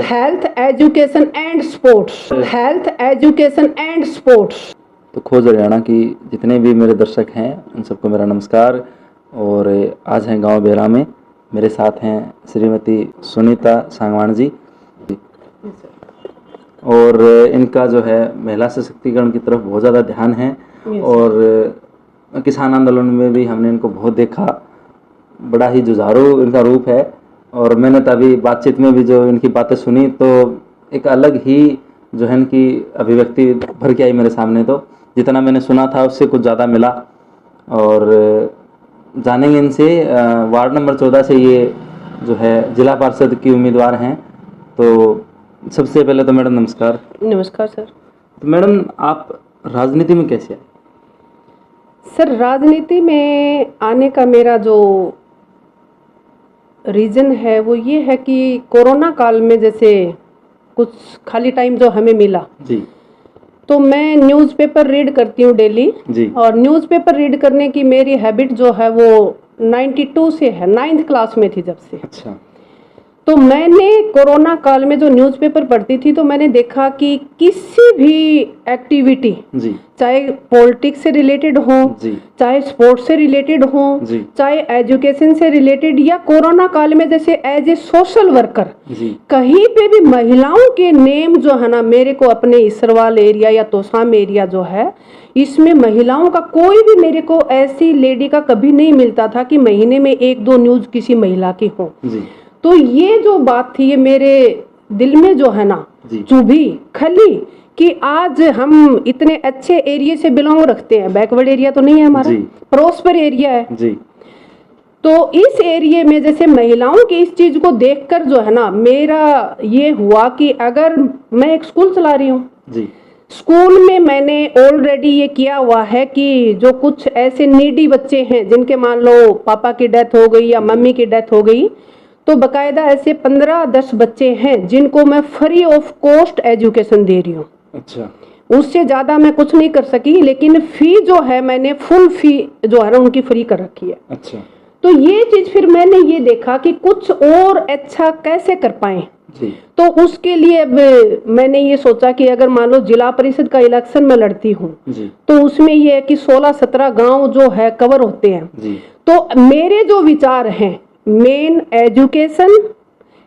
Health education and sports, health education and sports. तो खोज हरियाणा की जितने भी मेरे दर्शक हैं उन सबको मेरा नमस्कार। और आज हैं गांव बेरा में, मेरे साथ हैं श्रीमती सुनीता सांगवान जी, और इनका जो है महिला सशक्तिकरण की तरफ बहुत ज़्यादा ध्यान है। और किसान आंदोलन में भी हमने इनको बहुत देखा, बड़ा ही जुझारू इनका रूप है। और मैंने तभी बातचीत में भी जो इनकी बातें सुनी तो एक अलग ही जो है इनकी अभिव्यक्ति भर के आई मेरे सामने। तो जितना मैंने सुना था उससे कुछ ज़्यादा मिला। और जानेंगे इनसे, वार्ड नंबर 14 से ये जो है जिला पार्षद की उम्मीदवार हैं। तो सबसे पहले तो मैडम नमस्कार। नमस्कार सर। तो मैडम आप राजनीति में कैसे आए? सर, राजनीति में आने का मेरा जो रीज़न है वो ये है कि कोरोना काल में जैसे कुछ खाली टाइम जो हमें मिला जी, तो मैं न्यूज़पेपर रीड करती हूँ डेली जी। और न्यूज़पेपर रीड करने की मेरी हैबिट जो है वो 92 से है, 9th क्लास में थी जब से। अच्छा। तो मैंने कोरोना काल में जो न्यूज़पेपर पढ़ती थी तो मैंने देखा कि किसी भी एक्टिविटी, जी, चाहे पॉलिटिक्स से रिलेटेड हो, जी, चाहे स्पोर्ट्स से रिलेटेड हो, जी, चाहे एजुकेशन से रिलेटेड, या कोरोना काल में जैसे एज ए सोशल वर्कर जी, कहीं पे भी महिलाओं के नेम जो है ना, मेरे को अपने इसरवाल एरिया या तोसाम एरिया जो है इसमें महिलाओं का कोई भी, मेरे को ऐसी लेडी का कभी नहीं मिलता था कि महीने में 1-2 न्यूज़ किसी महिला की हो। जी। तो ये जो बात थी ये मेरे दिल में जो है ना चुभी खली कि आज हम इतने अच्छे एरिया से बिलोंग रखते हैं, बैकवर्ड एरिया तो नहीं है हमारा, प्रोस्पर एरिया है जी। तो इस एरिया में जैसे महिलाओं की इस चीज को देखकर जो है ना मेरा ये हुआ कि अगर मैं एक स्कूल चला रही हूँ जी, स्कूल में मैंने ऑलरेडी ये किया हुआ है कि जो कुछ ऐसे नीडी बच्चे हैं जिनके मान लो पापा की डेथ हो गई या मम्मी की डेथ हो गई, तो बकायदा ऐसे 15-10 बच्चे हैं जिनको मैं फ्री ऑफ कॉस्ट एजुकेशन दे रही हूँ। अच्छा। उससे ज़्यादा मैं कुछ नहीं कर सकी, लेकिन फ़ी जो है मैंने फुल फ़ी जो है ना उनकी फ्री कर रखी है। अच्छा। तो ये चीज़ फिर मैंने ये देखा कि कुछ और अच्छा कैसे कर पाएँ। तो उसके लिए अब मैंने ये सोचा कि अगर मान लो जिला परिषद का इलेक्शन में लड़ती हूँ तो उसमें ये है कि 16-17 गाँव जो है कवर होते हैं। तो मेरे जो विचार हैं, main education,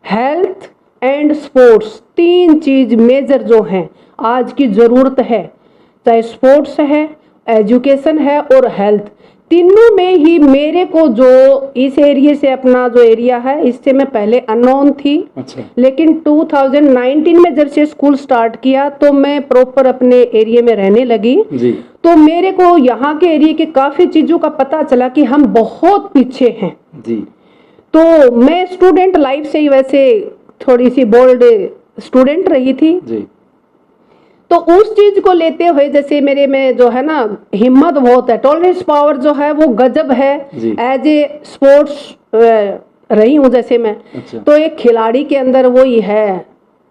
health and sports, 3 चीज मेजर जो हैं आज की जरूरत है, चाहे स्पोर्ट्स है, एजुकेशन है और हेल्थ, तीनों में ही मेरे को जो इस एरिया से अपना जो एरिया है इससे मैं पहले अननोन थी। अच्छा। लेकिन 2019 में जब से स्कूल स्टार्ट किया तो मैं प्रॉपर अपने एरिया में रहने लगी जी। तो मेरे को यहाँ के एरिया के काफी चीजों का पता चला कि हम बहुत पीछे हैं जी। तो मैं स्टूडेंट लाइफ से ही वैसे थोड़ी सी बोल्ड स्टूडेंट रही थी जी। तो उस चीज को लेते हुए जैसे मेरे में जो है ना हिम्मत बहुत है, टॉलरेंस पावर जो है वो गजब है। एज ए स्पोर्ट्स रही हूँ जैसे मैं। अच्छा। तो एक खिलाड़ी के अंदर वो ही है,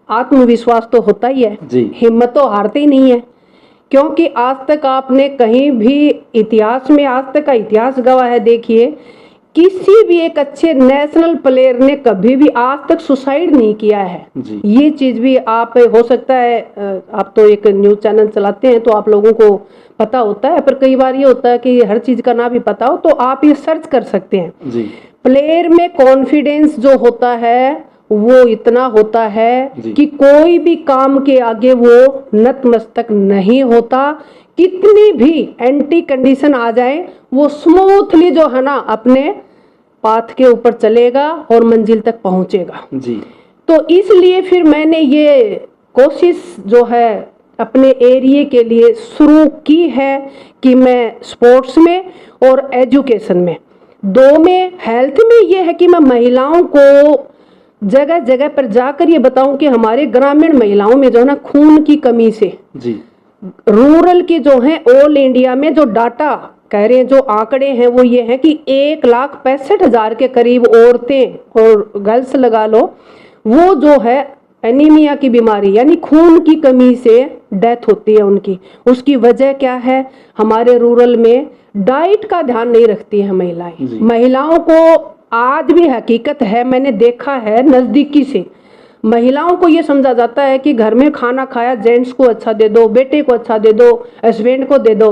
आत्मविश्वास तो होता ही है जी। हिम्मत तो हारते ही नहीं है, क्योंकि आज तक आपने कहीं भी इतिहास में आज तक का इतिहास गवाह है, देखिए किसी भी एक अच्छे नेशनल प्लेयर ने कभी भी आज तक सुसाइड नहीं किया है जी। ये चीज भी आप हो सकता है, आप तो एक न्यूज चैनल चलाते हैं तो आप लोगों को पता होता है, पर कई बार ये होता है कि हर चीज का ना भी पता हो तो आप ये सर्च कर सकते हैं जी। प्लेयर में कॉन्फिडेंस जो होता है वो इतना होता है कि कोई भी काम के आगे वो नतमस्तक नहीं होता, कितनी भी एंटी कंडीशन आ जाए वो स्मूथली जो है ना अपने पाथ के ऊपर चलेगा और मंजिल तक पहुंचेगा जी। तो इसलिए फिर मैंने ये कोशिश जो है अपने एरिया के लिए शुरू की है कि मैं स्पोर्ट्स में और एजुकेशन में, दो में, हेल्थ में ये है कि मैं महिलाओं को जगह जगह पर जाकर ये बताऊं कि हमारे ग्रामीण महिलाओं में जो है ना खून की कमी से जी। रूरल की जो है ऑल इंडिया में जो डाटा कह रहे हैं, जो आंकड़े हैं वो ये है कि 1,65,000 के करीब औरतें और गर्ल्स लगा लो वो जो है एनीमिया की बीमारी यानी खून की कमी से डेथ होती है उनकी। उसकी वजह क्या है? हमारे रूरल में डाइट का ध्यान नहीं रखती है महिलाएं। महिलाओं को आज भी हकीकत है, मैंने देखा है नजदीकी से, महिलाओं को ये समझा जाता है कि घर में खाना खाया जेंट्स को अच्छा दे दो, बेटे को अच्छा दे दो, हस्बैंड को दे दो।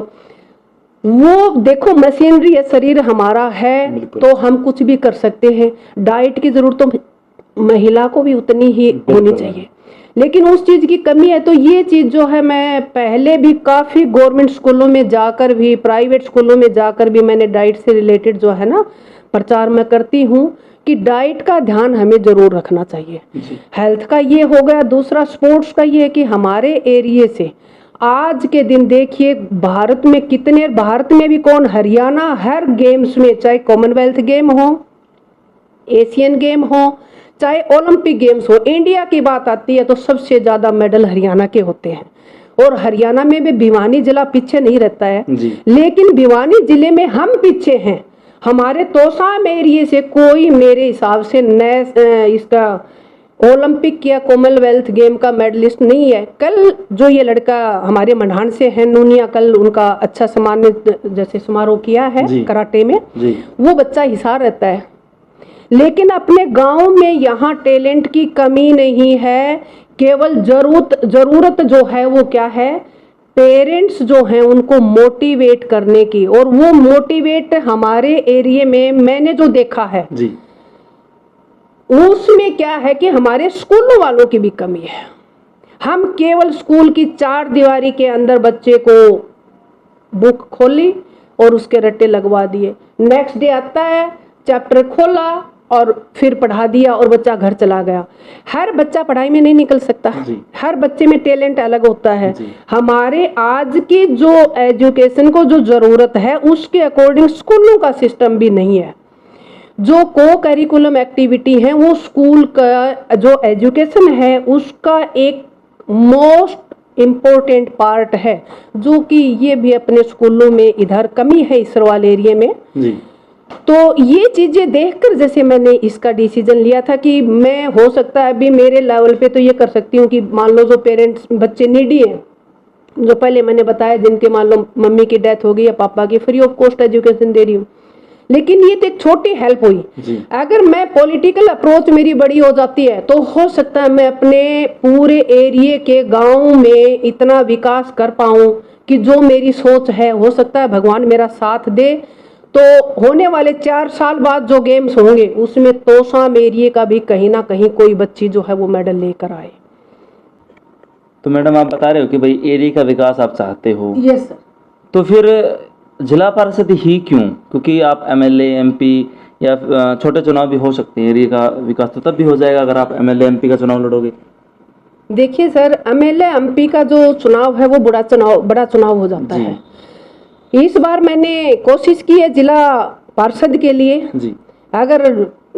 वो देखो मशीनरी है, शरीर हमारा है तो हम कुछ भी कर सकते हैं। डाइट की जरूरत तो महिला को भी उतनी ही होनी चाहिए, लेकिन उस चीज की कमी है। तो ये चीज जो है, मैं पहले भी काफी गवर्नमेंट स्कूलों में जाकर भी, प्राइवेट स्कूलों में जाकर भी मैंने डाइट से रिलेटेड जो है ना प्रचार मैं करती हूँ कि डाइट का ध्यान हमें जरूर रखना चाहिए। हेल्थ का ये हो गया। दूसरा स्पोर्ट्स का ये है कि हमारे एरिए से आज के दिन देखिए भारत में कितने, भारत में भी कौन, हरियाणा हर गेम्स में, चाहे कॉमनवेल्थ गेम हो, एशियन गेम हो, चाहे ओलंपिक गेम्स हो, इंडिया की बात आती है तो सबसे ज्यादा मेडल हरियाणा के होते हैं। और हरियाणा में भी भिवानी जिला पीछे नहीं रहता है, लेकिन भिवानी जिले में हम पीछे हैं। हमारे तोसाम एरिए से कोई मेरे हिसाब से इसका ओलंपिक या कॉमनवेल्थ गेम का मेडलिस्ट नहीं है। कल जो ये लड़का हमारे मढ़ान से है, नूनिया, कल उनका अच्छा सम्मानित जैसे समारोह किया है कराटे में, वो बच्चा हिसार रहता है। लेकिन अपने गांव में यहाँ टैलेंट की कमी नहीं है, केवल जरूरत जो है वो क्या है, पेरेंट्स जो हैं उनको मोटिवेट करने की। और वो मोटिवेट हमारे एरिया में मैंने जो देखा है जी, उसमें क्या है कि हमारे स्कूलों वालों की भी कमी है। हम केवल स्कूल की 4 दीवारी के अंदर बच्चे को बुक खोली और उसके रट्टे लगवा दिए, नेक्स्ट डे आता है चैप्टर खोला और फिर पढ़ा दिया और बच्चा घर चला गया। हर बच्चा पढ़ाई में नहीं निकल सकता, हर बच्चे में टैलेंट अलग होता है। हमारे आज की जो एजुकेशन को जो जरूरत है उसके अकॉर्डिंग स्कूलों का सिस्टम भी नहीं है। जो को करिकुलम एक्टिविटी है वो स्कूल का जो एजुकेशन है उसका एक मोस्ट इम्पोर्टेंट पार्ट है, जो कि ये भी अपने स्कूलों में इधर कमी है इसरवाल एरिया में जी। तो ये चीजें देखकर जैसे मैंने इसका डिसीजन लिया था कि मैं, हो सकता है अभी मेरे लेवल पे तो ये कर सकती हूँ कि मान लो जो पेरेंट्स बच्चे नीडी हैं, जो पहले मैंने बताया जिनके मान लो मम्मी की डेथ हो गई या पापा की, फ्री ऑफ कॉस्ट एजुकेशन दे रही हूँ। लेकिन ये तो एक छोटी हेल्प हुई। अगर मैं पॉलिटिकल अप्रोच मेरी बड़ी हो जाती है तो हो सकता है मैं अपने पूरे एरिया के गाँव में इतना विकास कर पाऊँ कि जो मेरी सोच है, हो सकता है भगवान मेरा साथ दे तो होने वाले 4 साल बाद जो गेम्स होंगे उसमें तोसाम एरिया का भी कहीं ना कहीं कोई बच्ची जो है वो मेडल लेकर आए। तो मैडम आप बता रहे हो कि भाई एरिया का विकास आप चाहते हो। Yes sir. तो फिर जिला पार्षद ही क्यों? क्योंकि आप एमएलए एमपी या छोटे चुनाव भी हो सकते हैं, एरिया का विकास तो तब भी हो जाएगा अगर आप एमएलए एमपी का चुनाव लड़ोगे। देखिए सर, एमएलए एमपी का जो चुनाव है वो बड़ा चुनाव हो जाता है। इस बार मैंने कोशिश की है जिला पार्षद के लिए जी। अगर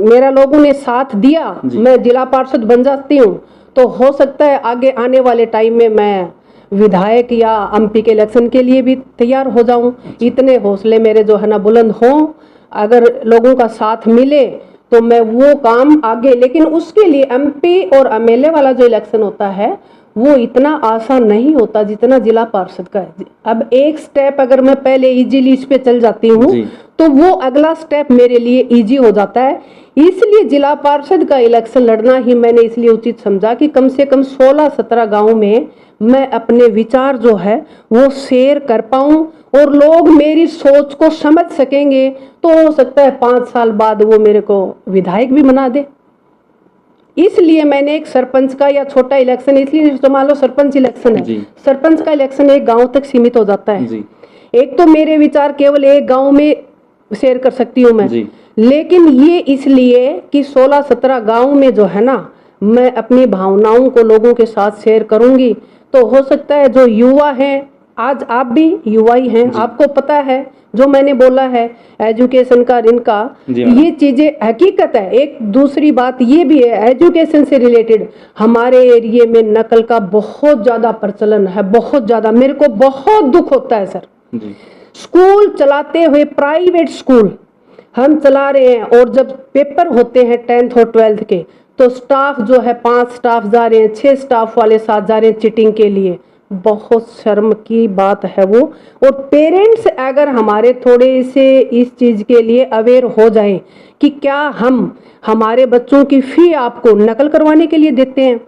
मेरा लोगों ने साथ दिया, मैं जिला पार्षद बन जाती हूँ तो हो सकता है आगे आने वाले टाइम में मैं विधायक या एमपी के इलेक्शन के लिए भी तैयार हो जाऊं। इतने हौसले मेरे जो है ना बुलंद हों, अगर लोगों का साथ मिले तो मैं वो काम आगे, लेकिन उसके लिए एमपी और एमएलए वाला जो इलेक्शन होता है वो इतना आसान नहीं होता जितना जिला पार्षद का है। अब एक स्टेप अगर मैं पहले इजीली इस पे चल जाती हूँ तो वो अगला स्टेप मेरे लिए इजी हो जाता है। इसलिए जिला पार्षद का इलेक्शन लड़ना ही मैंने इसलिए उचित समझा कि कम से कम 16-17 गाँव में मैं अपने विचार जो है वो शेयर कर पाऊं और लोग मेरी सोच को समझ सकेंगे। तो हो सकता है 5 साल बाद वो मेरे को विधायक भी बना दे। इसलिए मैंने एक सरपंच का या छोटा इलेक्शन, इसलिए तो मान लो सरपंच इलेक्शन है, सरपंच का इलेक्शन एक गांव तक सीमित हो जाता है। एक तो मेरे विचार केवल एक गांव में शेयर कर सकती हूँ मैं, लेकिन ये इसलिए कि 16-17 गांव में जो है ना मैं अपनी भावनाओं को लोगों के साथ शेयर करूंगी। तो हो सकता है जो युवा हैं, आज आप भी युवा ही हैं, आपको पता है जो मैंने बोला है एजुकेशन का, इनका ये चीजें हकीकत है। एक दूसरी बात ये भी है, एजुकेशन से रिलेटेड हमारे एरिया में नकल का बहुत ज्यादा प्रचलन है, बहुत ज्यादा। मेरे को बहुत दुख होता है सर, स्कूल चलाते हुए, प्राइवेट स्कूल हम चला रहे हैं और जब पेपर होते हैं 10th और 12th के तो स्टाफ जो है 5 स्टाफ जा रहे हैं, 6 स्टाफ वाले साथ जा रहे हैं चीटिंग के लिए। बहुत शर्म की बात है वो। और पेरेंट्स अगर हमारे थोड़े से इस चीज के लिए अवेयर हो जाएं कि क्या हम हमारे बच्चों की फी आपको नकल करवाने के लिए देते हैं।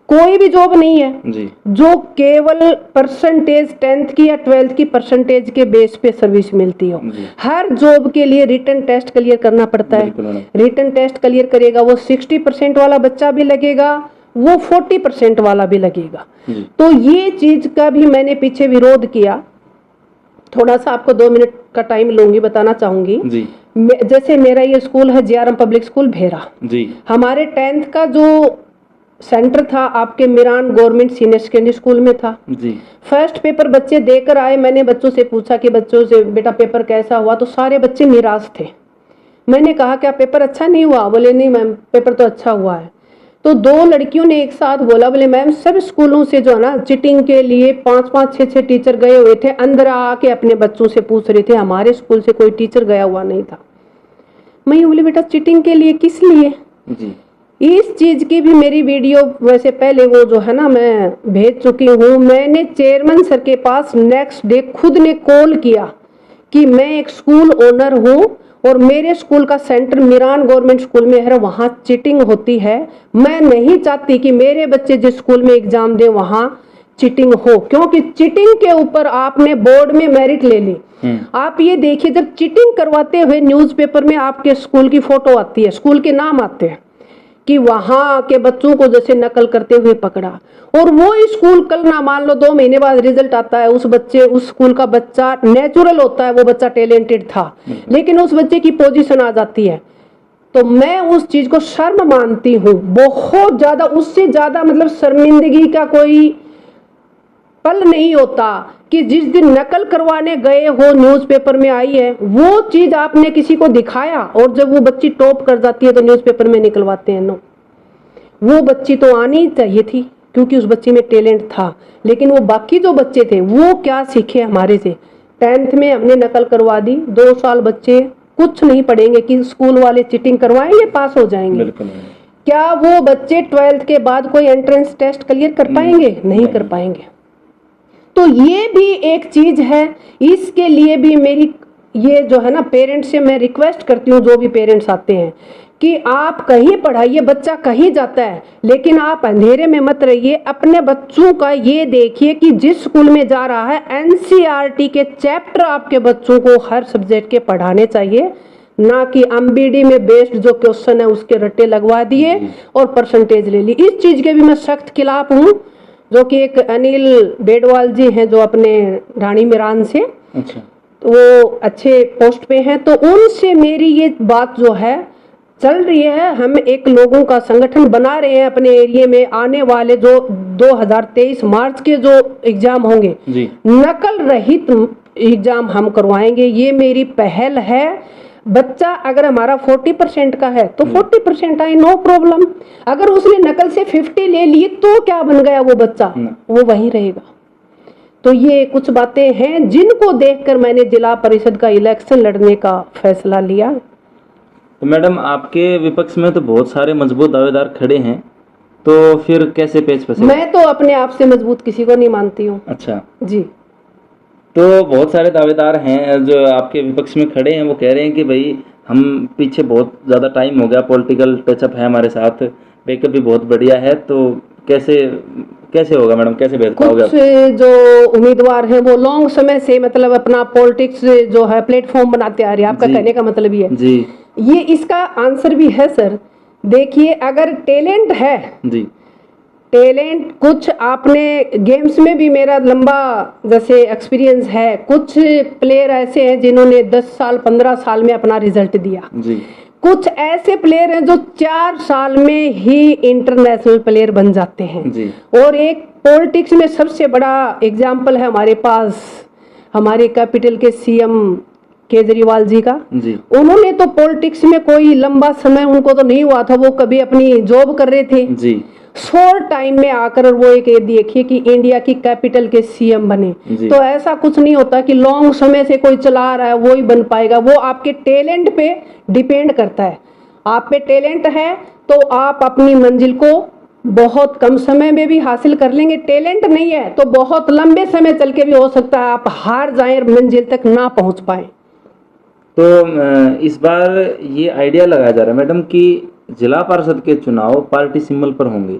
कोई भी जॉब नहीं है जी। जो केवल परसेंटेज 10th की या 12th की परसेंटेज के बेस पे सर्विस मिलती हो। हर जॉब के लिए रिटन टेस्ट क्लियर करना पड़ता है। रिटन टेस्ट क्लियर करेगा वो 60% वाला बच्चा भी लगेगा, वो 40% वाला भी लगेगा। तो ये चीज का भी मैंने पीछे विरोध किया। थोड़ा सा आपको 2 मिनट का टाइम लूंगी, बताना चाहूंगी जी। जैसे मेरा ये स्कूल है JRM पब्लिक स्कूल भेरा जी। हमारे 10th का जो सेंटर था आपके Miran government senior secondary school में था जी। फर्स्ट पेपर बच्चे देकर आए, मैंने बच्चों से पूछा कि बच्चों से बेटा पेपर कैसा हुआ, तो सारे बच्चे निराश थे। मैंने कहा क्या पेपर अच्छा नहीं हुआ? बोले नहीं मैम पेपर तो अच्छा हुआ है। तो 2 लड़कियों ने एक साथ बोला, बोले मैम सब स्कूलों से जो है ना चीटिंग के लिए 5-5, 6-6 टीचर गए हुए थे, अंदर आके अपने बच्चों से पूछ रहे थे, हमारे स्कूल से कोई टीचर गया हुआ नहीं था। मैं बोली बेटा चीटिंग के लिए किस लिए जी। इस चीज की भी मेरी वीडियो वैसे पहले वो जो है ना मैं भेज चुकी हूँ। मैंने चेयरमैन सर के पास नेक्स्ट डे खुद ने कॉल किया कि मैं एक स्कूल ओनर हूँ और मेरे स्कूल का सेंटर मिरान गवर्नमेंट स्कूल में है, वहाँ चीटिंग होती है। मैं नहीं चाहती कि मेरे बच्चे जिस स्कूल में एग्जाम दे वहाँ चीटिंग हो, क्योंकि चीटिंग के ऊपर आपने बोर्ड में मेरिट ले ली। आप ये देखिए जब चीटिंग करवाते हुए न्यूज़पेपर में आपके स्कूल की फोटो आती है, स्कूल के नाम आते हैं कि वहां के बच्चों को जैसे नकल करते हुए पकड़ा, और वो स्कूल कल ना मान लो 2 महीने बाद रिजल्ट आता है, उस स्कूल का बच्चा नेचुरल होता है, वो बच्चा टैलेंटेड था, लेकिन उस बच्चे की पोजीशन आ जाती है। तो मैं उस चीज को शर्म मानती हूँ बहुत ज्यादा। उससे ज्यादा मतलब शर्मिंदगी का कोई पल नहीं होता कि जिस दिन नकल करवाने गए हो न्यूज़पेपर में आई है वो चीज आपने किसी को दिखाया, और जब वो बच्ची टॉप कर जाती है तो न्यूज़पेपर में निकलवाते हैं। नो, वो बच्ची तो आनी ही चाहिए थी क्योंकि उस बच्ची में टैलेंट था, लेकिन वो बाकी जो बच्चे थे वो क्या सीखे हमारे से। 10th में हमने नकल करवा दी, 2 साल बच्चे कुछ नहीं पढ़ेंगे कि स्कूल वाले चीटिंग करवाएंगे पास हो जाएंगे। क्या वो बच्चे 12th के बाद कोई एंट्रेंस टेस्ट क्लियर कर पाएंगे? नहीं कर पाएंगे। तो ये भी एक चीज है। इसके लिए भी मेरी ये जो है ना पेरेंट्स से मैं रिक्वेस्ट करती हूँ, जो भी पेरेंट्स आते हैं, कि आप कहीं पढ़ाइए, बच्चा कहीं जाता है, लेकिन आप अंधेरे में मत रहिए। अपने बच्चों का ये देखिए कि जिस स्कूल में जा रहा है NCERT के चैप्टर आपके बच्चों को हर सब्जेक्ट के पढ़ाने चाहिए, ना कि MBD में बेस्ड जो क्वेश्चन है उसके रट्टे लगवा दिए और परसेंटेज ले ली। इस चीज के भी मैं सख्त खिलाफ हूँ। जो कि एक अनिल बेडवाल जी हैं जो अपने रानी मिरान से, अच्छा, तो वो अच्छे पोस्ट पे हैं, तो उनसे मेरी ये बात जो है चल रही है। हम एक लोगों का संगठन बना रहे हैं अपने एरिया में। आने वाले जो 2023 मार्च के जो एग्जाम होंगे जी, नकल रहित एग्जाम हम करवाएंगे। ये मेरी पहल है। बच्चा अगर हमारा 40% का है तो 40% आए, नो प्रॉब्लम। अगर उसने नकल से 50 ले लिए तो क्या बन गया वो बच्चा? वो वहीं रहेगा। तो ये कुछ बातें हैं जिनको देखकर मैंने जिला परिषद का इलेक्शन लड़ने का फैसला लिया। तो मैडम आपके विपक्ष में तो बहुत सारे मजबूत दावेदार खड़े हैं, तो फिर कैसे पेच फंसे? मैं तो अपने आप से मजबूत किसी को नहीं मानती हूँ। अच्छा जी। तो बहुत सारे दावेदार हैं जो आपके विपक्ष में खड़े हैं, वो कह रहे हैं कि भाई हम पीछे बहुत ज़्यादा टाइम हो गया, पॉलिटिकल टचअप है हमारे साथ, बैकअप भी बहुत बढ़िया है, तो कैसे होगा मैडम, कैसे भेज पाओगे? कुछ जो उम्मीदवार हैं वो लॉन्ग समय से मतलब अपना पॉलिटिक्स जो है प्लेटफॉर्म बनाते आ रहे हैं। आपका कहने का मतलब ये है जी। ये इसका आंसर भी है सर। देखिए अगर टैलेंट है जी, टैलेंट कुछ आपने गेम्स में भी मेरा लंबा जैसे एक्सपीरियंस है। कुछ प्लेयर ऐसे हैं जिन्होंने 10 साल 15 साल में अपना रिजल्ट दिया जी। कुछ ऐसे प्लेयर हैं जो 4 साल में ही इंटरनेशनल प्लेयर बन जाते हैं जी। और एक पॉलिटिक्स में सबसे बड़ा एग्जाम्पल है हमारे पास, हमारे कैपिटल के CM केजरीवाल जी का जी। उन्होंने तो पॉलिटिक्स में कोई लंबा समय उनको तो नहीं हुआ था, वो कभी अपनी जॉब कर रहे थे जी। शॉर्ट टाइम में आकर वो एक देखिए कि इंडिया की कैपिटल के CM बने। तो ऐसा कुछ नहीं होता कि लॉन्ग समय से कोई चला रहा है वो ही बन पाएगा। वो आपके टैलेंट पे डिपेंड करता है। आप पे टैलेंट है तो आप अपनी मंजिल को बहुत कम समय में भी हासिल कर लेंगे। टैलेंट नहीं है तो बहुत लंबे समय चल के भी हो सकता है आप हार जाएं और मंजिल तक ना पहुंच पाए। तो इस बार ये आइडिया लगाया जा रहा है मैडम कि जिला पार्षद के चुनाव पार्टी सिंबल पर होंगे,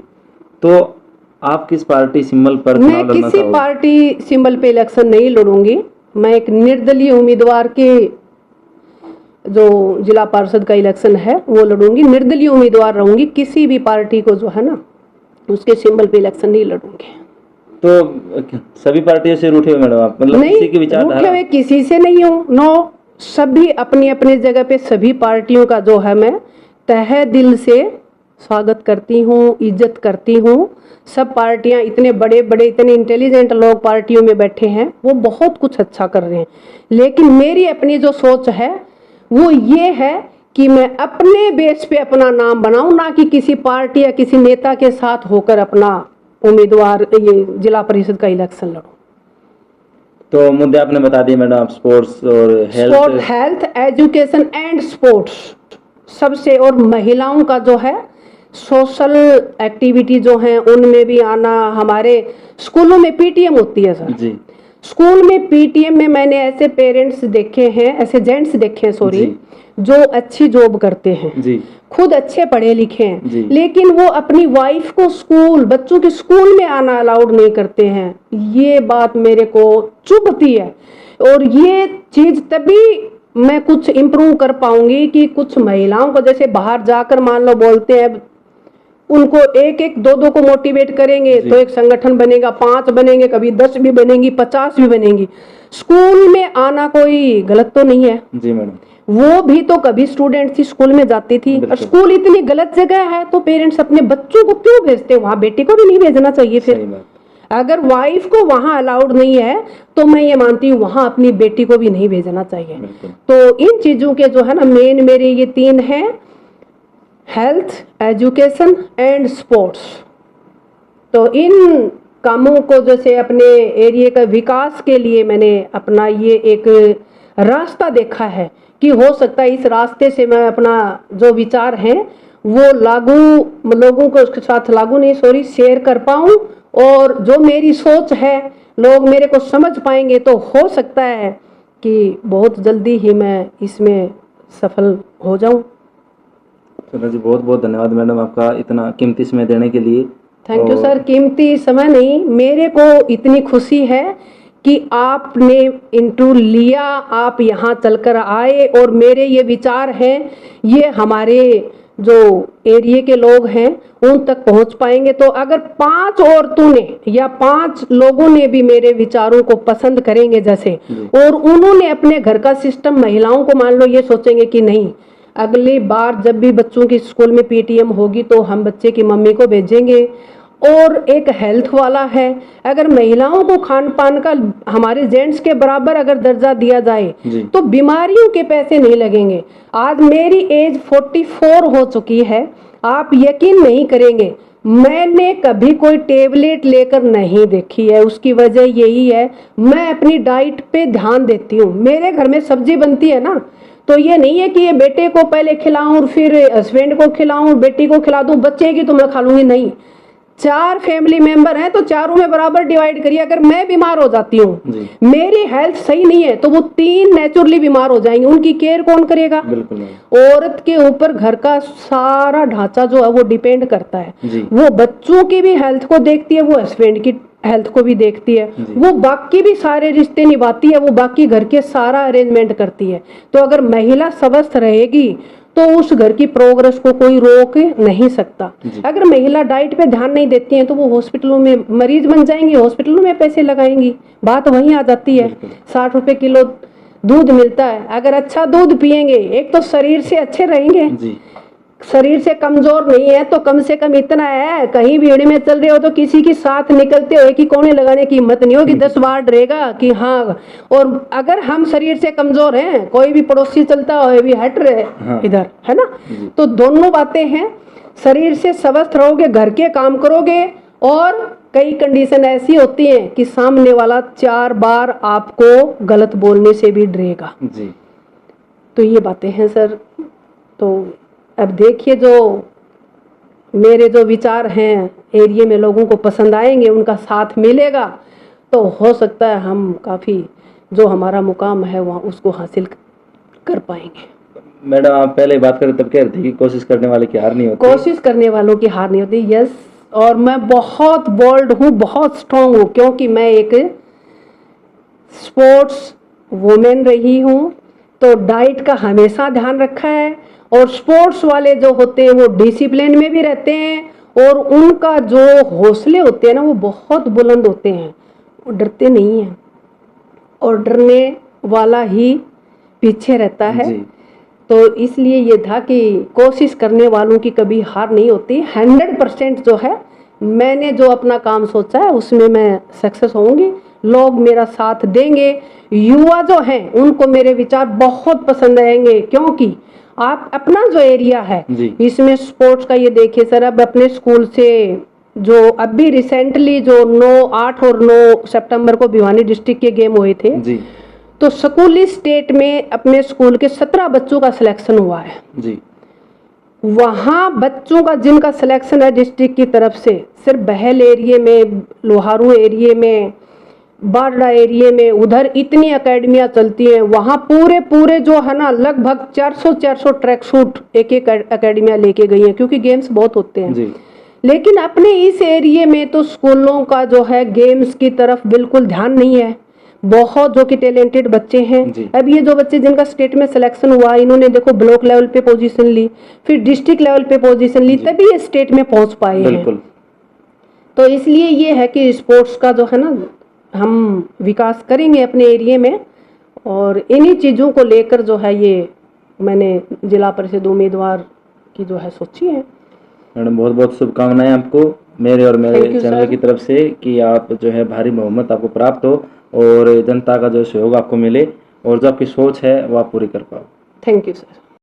तो आप किस पार्टी सिंबल पर चुनाव मैं लड़ना किसी चाहोगे? पार्टी सिंबल पे इलेक्शन नहीं लड़ूंगी। मैं एक निर्दलीय उम्मीदवार के जो जिला पार्षद का इलेक्शन है वो लड़ूंगी, निर्दलीय उम्मीदवार रहूंगी। किसी भी पार्टी को जो है ना उसके सिंबल पे इलेक्शन नहीं लड़ूंगी। तो सभी पार्टियों से रूठे हुए मैडम आप, मतलब किसी की नहीं, रूठे विचारधारा? हुए किसी से नहीं हूँ। नो, सभी अपनी अपनी जगह पे सभी पार्टियों का जो है मैं तहे दिल से स्वागत करती हूँ, इज्जत करती हूँ। सब पार्टियां, इतने बड़े बड़े इतने इंटेलिजेंट लोग पार्टियों में बैठे हैं, वो बहुत कुछ अच्छा कर रहे हैं। लेकिन मेरी अपनी जो सोच है वो ये है कि मैं अपने बेस पे अपना नाम बनाऊं, ना कि किसी पार्टी या किसी नेता के साथ होकर अपना उम्मीदवार ये जिला परिषद का इलेक्शन लड़ूं। तो मुद्दे आपने बता दिए मैडम, आप स्पोर्ट्स और हेल्थ, एजुकेशन एंड स्पोर्ट्स सबसे, और महिलाओं का जो है सोशल एक्टिविटी जो है उनमें भी आना। हमारे स्कूलों में पीटीएम होती है सर जी, स्कूल में पीटीएम में मैंने ऐसे पेरेंट्स देखे हैं, ऐसे जेंट्स देखे हैं सॉरी, जो अच्छी जॉब करते हैं जी, खुद अच्छे पढ़े लिखे हैं, जी। लेकिन वो अपनी वाइफ को स्कूल, बच्चों के स्कूल में आना अलाउड नहीं करते हैं। ये बात मेरे को चुभती है और ये चीज तभी मैं कुछ इम्प्रूव कर पाऊंगी कि कुछ महिलाओं को जैसे बाहर जाकर मान लो बोलते हैं, उनको एक एक दो दो को मोटिवेट करेंगे तो एक संगठन बनेगा, 5 बनेंगे, कभी 10 भी बनेंगी, 50 भी बनेंगी। स्कूल में आना कोई गलत तो नहीं है जी मैडम, वो भी तो कभी स्टूडेंट थी स्कूल में जाती थी, और स्कूल इतनी गलत जगह है तो पेरेंट्स अपने बच्चों को क्यों भेजते हैं वहां? बेटी को भी नहीं भेजना चाहिए। फिर अगर वाइफ को वहां अलाउड नहीं है तो मैं ये मानती हूँ वहां अपनी बेटी को भी नहीं भेजना चाहिए। तो इन चीजों के जो है ना मेन मेरे ये 3 हैं, हेल्थ, एजुकेशन एंड स्पोर्ट्स। तो इन कामों को जैसे अपने एरिया का विकास के लिए मैंने अपना ये एक रास्ता देखा है कि हो सकता है इस रास्ते से मैं अपना जो विचार हैं वो लागू, लोगों को उसके साथ लागू नहीं सॉरी शेयर कर पाऊं, और जो मेरी सोच है लोग मेरे को समझ पाएंगे तो हो सकता है कि बहुत जल्दी ही मैं इसमें सफल हो जाऊं। चलो जी, बहुत बहुत धन्यवाद मैडम आपका इतना कीमती समय देने के लिए। Thank you sir. कीमती समय नहीं, मेरे को इतनी खुशी है कि आपने इंटरव्यू लिया, आप यहाँ चलकर आए और मेरे ये विचार हैं ये हमारे जो एरिया के लोग हैं उन तक पहुँच पाएंगे। तो अगर 5 औरतों ने या 5 लोगों ने भी मेरे विचारों को पसंद करेंगे जैसे, और उन्होंने अपने घर का सिस्टम महिलाओं को मान लो ये सोचेंगे कि नहीं अगली बार जब भी बच्चों की स्कूल में पीटीएम होगी तो हम बच्चे की मम्मी को भेजेंगे। और एक हेल्थ वाला है, अगर महिलाओं को खान पान का हमारे जेंट्स के बराबर अगर दर्जा दिया जाए तो बीमारियों के पैसे नहीं लगेंगे। आज मेरी एज 44 हो चुकी है, आप यकीन नहीं करेंगे मैंने कभी कोई टेबलेट लेकर नहीं देखी है। उसकी वजह यही है मैं अपनी डाइट पे ध्यान देती हूँ। मेरे घर में सब्जी बनती है ना तो ये नहीं है कि ये बेटे को पहले खिलाऊं फिर हस्बैंड को खिलाऊं, बेटी को खिला दूं, बच्चे की तो मैं खा लूंगी, नहीं। 4 फैमिली मेंबर हैं तो चारों में बराबर डिवाइड करिए। अगर मैं बीमार हो जाती हूँ, मेरी हेल्थ सही नहीं है तो वो 3 नेचुरली बीमार हो जाएंगे, उनकी केयर कौन करेगा? औरत के ऊपर घर का सारा ढांचा जो है वो डिपेंड करता है। वो बच्चों की भी हेल्थ को देखती है, वो हस्बैंड की हेल्थ को भी देखती है, वो बाकी भी सारे रिश्ते निभाती है, वो बाकी घर के सारा अरेंजमेंट करती है। तो अगर महिला स्वस्थ रहेगी तो उस घर की प्रोग्रेस को कोई रोक नहीं सकता। अगर महिला डाइट पे ध्यान नहीं देती है तो वो हॉस्पिटलों में मरीज बन जाएंगी, हॉस्पिटलों में पैसे लगाएंगी। बात वहीं आ जाती है। 60 रुपए किलो दूध मिलता है, अगर अच्छा दूध पिएंगे एक तो शरीर से अच्छे रहेंगे, शरीर से कमजोर नहीं है तो कम से कम इतना है कहीं भीड़ में चल रहे हो तो किसी की साथ निकलते हो कि कोने लगाने की हिम्मत नहीं होगी, 10 बार डरेगा कि हाँ। और अगर हम शरीर से कमजोर हैं, कोई भी पड़ोसी चलता हो भी हट रहे इधर है ना, तो दोनों बातें हैं। शरीर से स्वस्थ रहोगे, घर के काम करोगे, और कई कंडीशन ऐसी होती हैं कि सामने वाला 4 बार आपको गलत बोलने से भी डरेगा। तो ये बातें हैं सर। तो अब देखिए जो मेरे जो विचार हैं एरिया में लोगों को पसंद आएंगे, उनका साथ मिलेगा, तो हो सकता है हम काफ़ी जो हमारा मुकाम है वहाँ उसको हासिल कर पाएंगे। मैडम आप पहले बात करें तब कह रहे थे कि कोशिश करने वाले की हार नहीं होती। कोशिश करने वालों की हार नहीं होती, यस। और मैं बहुत बोल्ड हूँ, बहुत स्ट्रांग हूँ, क्योंकि मैं एक स्पोर्ट्स वुमेन रही हूँ, तो डाइट का हमेशा ध्यान रखा है। और स्पोर्ट्स वाले जो होते हैं वो डिसिप्लिन में भी रहते हैं और उनका जो हौसले होते हैं ना वो बहुत बुलंद होते हैं, वो डरते नहीं हैं और डरने वाला ही पीछे रहता है। तो इसलिए ये था कि कोशिश करने वालों की कभी हार नहीं होती। 100% जो है मैंने जो अपना काम सोचा है उसमें मैं सक्सेस होंगी, लोग मेरा साथ देंगे। युवा जो हैं उनको मेरे विचार बहुत पसंद आएंगे, क्योंकि आप अपना जो एरिया है इसमें स्पोर्ट्स का ये देखिए सर, अब अपने स्कूल से जो अभी रिसेंटली जो 8 और 9 सितंबर को भिवानी डिस्ट्रिक्ट के गेम हुए थे जी। तो स्कूली स्टेट में अपने स्कूल के 17 बच्चों का सिलेक्शन हुआ है जी। वहाँ बच्चों का जिनका सिलेक्शन है डिस्ट्रिक्ट की तरफ से, सिर्फ बहल एरिया में, लोहारू एरिया में, बारडा एरिया में, उधर इतनी अकेडमियाँ चलती हैं। वहाँ पूरे जो है ना लगभग 400 ट्रैक सूट एक अकेडमियाँ लेके गई हैं, क्योंकि गेम्स बहुत होते हैं जी। लेकिन अपने इस एरिया में तो स्कूलों का जो है गेम्स की तरफ बिल्कुल ध्यान नहीं है। बहुत जो कि टैलेंटेड बच्चे हैं, अब ये जो बच्चे जिनका स्टेट में सिलेक्शन हुआ, इन्होंने देखो ब्लॉक लेवल पे पोजीशन ली, फिर डिस्ट्रिक्ट लेवल पे पोजीशन ली, तभी ये स्टेट में पहुंच पाए हैं। तो इसलिए ये है कि स्पोर्ट्स का जो है ना हम विकास करेंगे अपने एरिया में, और इन्हीं चीज़ों को लेकर जो है ये मैंने जिला परिषद उम्मीदवार की जो है सोची है। मैडम बहुत बहुत शुभकामनाएं आपको मेरे और मेरे चैनल की तरफ से कि आप जो है भारी बहुमत आपको प्राप्त हो और जनता का जो सहयोग आपको मिले और जो आपकी सोच है वो आप पूरी कर पाओ। Thank you sir.